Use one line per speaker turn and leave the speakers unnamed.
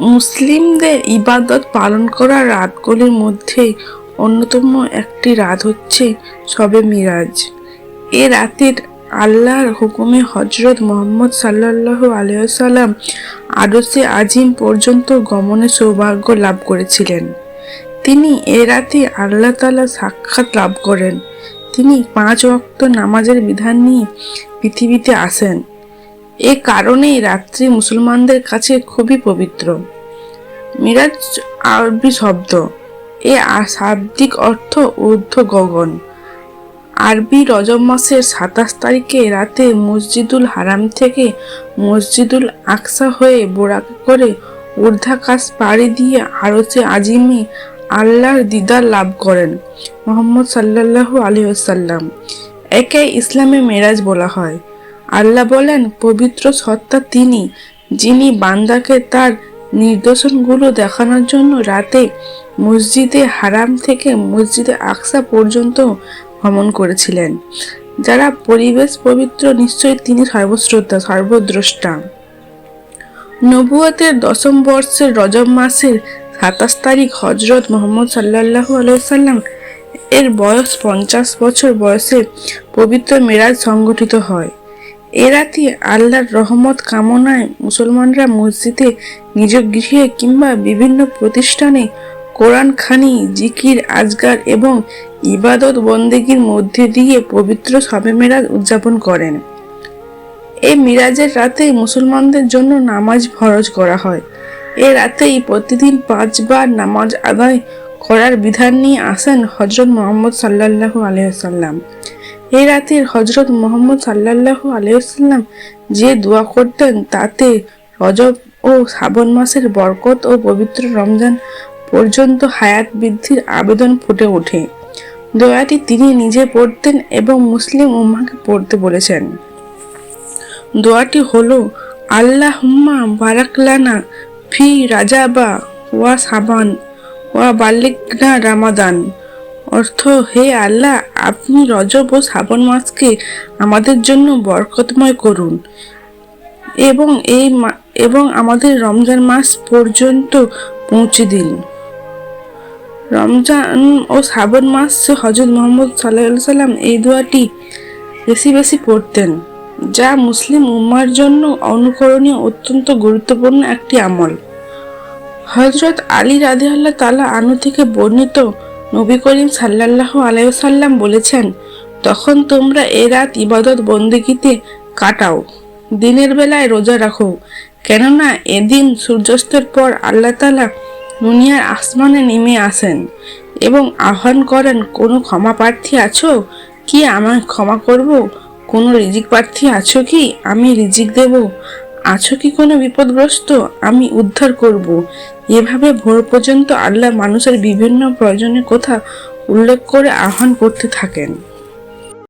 মুসলিমদের ইবাদত পালন করার রাতগুলির মধ্যে অন্যতম একটি রাত হচ্ছে শবে মিরাজ। এ রাতের আল্লাহর হুকুমে হজরত মুহাম্মদ সাল্লাল্লাহু আলাইহি ওয়াসাল্লাম আরশে আজিম পর্যন্ত গমনের সৌভাগ্য লাভ করেছিলেন। তিনি এ রাতে আল্লাহ তাআলা সাক্ষাৎ লাভ করেন। তিনি 5 ওয়াক্ত নামাজের বিধান নিয়ে পৃথিবীতে আসেন। এ কারণেই রাত্রি মুসলমানদের কাছে খুবই পবিত্র। মিরাজ আরবি শব্দ, এর শাব্দিক অর্থ ঊর্ধ্ব গগন। আরবি রজব মাসের 27 তারিখে রাতে মসজিদুল হারাম থেকে মসজিদুল আকসা হয়ে বোরাকে করে ঊর্ধ্বাকাশ পাড়ি দিয়ে আরশে আজিমে আল্লাহর দিদার লাভ করেন মুহাম্মদ সাল্লাল্লাহু আলাইহি ওয়াসাল্লাম। একে ইসলামে মেরাজ বলা হয়। আল্লাহ বলেন, পবিত্র সত্তা তিনি, যিনি বান্দাকে তার নিদর্শনগুলো দেখানোর জন্য রাতে মসজিদে হারাম থেকে মসজিদে আকসা পর্যন্ত ভ্রমণ করেছিলেন। যারা পরিবেশ পবিত্র, নিশ্চয়ই তিনি সর্বশ্রোতা, সর্বদ্রষ্টা। নবুয়তের 10ম বর্ষের রজব মাসের 27 তারিখ হজরত মুহাম্মদ সাল্লাল্লাহু আলাইহি ওয়াসাল্লাম এর বয়স 50 বছর বয়সে পবিত্র মেরাজ সংগঠিত হয়। এ রাতে আল্লাহর রহমত কামনায় মুসলমানরা মসজিদে, নিজ গৃহে কিংবা বিভিন্ন প্রতিষ্ঠানে কোরআন খানি, জিকির, আজগার এবং ইবাদত বন্দেগীর মধ্যে দিয়ে পবিত্র শবে মেরাজ উদযাপন করেন। এই মিরাজের রাতে মুসলমানদের জন্য নামাজ ফরজ করা হয়। এ রাতেই প্রতিদিন 5 বার নামাজ আদায় করার বিধান নিয়ে আসেন হজরত মুহাম্মদ সাল্লাল্লাহু আলাইহি ওয়াসাল্লাম। এই রাতের হজরত মুহাম্মদ সাল্লাল্লাহু আলাইহি ওয়াসাল্লাম যে দোয়া করতেন, তাতে রজব ও শ্রাবণ মাসের বরকত ও পবিত্র রমজান পর্যন্ত হায়াত বৃদ্ধির আবেদন ফুটে ওঠে। দোয়াটি তিনি নিজে পড়তেন এবং মুসলিম উম্মাহকে পড়তে বলেছেন। দোয়াটি হলো, আল্লাহুম্মা বারাক লানা ফি রাজাবা ওয়া শাবান ওয়া বাল্লিগনা রমাদান। অর্থ, হে আল্লাহ, আপনি রজব ও শ্রাবণ মাসকে আমাদের জন্য বরকতময় করুন এবং আমাদের রমজান মাস পর্যন্ত পৌঁছে দিন। রমজান ও শ্রাবণ মাসে হযরত মুহাম্মদ সাল্লাল্লাহু আলাইহি ওয়াসাল্লাম এই দোয়াটি বেশি বেশি পড়তেন, যা মুসলিম উম্মার জন্য অনুকরণীয় অত্যন্ত গুরুত্বপূর্ণ একটি আমল। হযরত আলী রাদিয়াল্লাহু তাআলা আনহু থেকে বর্ণিত, নবী করিম সাল্লাল্লাহু আলাইহি ওয়াসাল্লাম বলেছেন, তখন তোমরা এ রাত ইবাদত বন্দেগীতে কাটাও, দিনের বেলায় রোজা রাখো, কেননা এদিন সূর্যাস্তের পর আল্লাহ তাআলা দুনিয়ার আসমানে নেমে আসেন এবং আহ্বান করেন, কোনো ক্ষমা প্রার্থী আছো কি, আমায় ক্ষমা করব? কোনো রিজিক প্রার্থী আছো কি, আমি রিজিক দেব? আছো কি কোনো বিপদগ্রস্ত, আমি উদ্ধার করব? এভাবে ভোর পর্যন্ত আল্লাহ মানুষের বিভিন্ন প্রয়োজনীয় কথা উল্লেখ করে আহ্বান করতে থাকেন।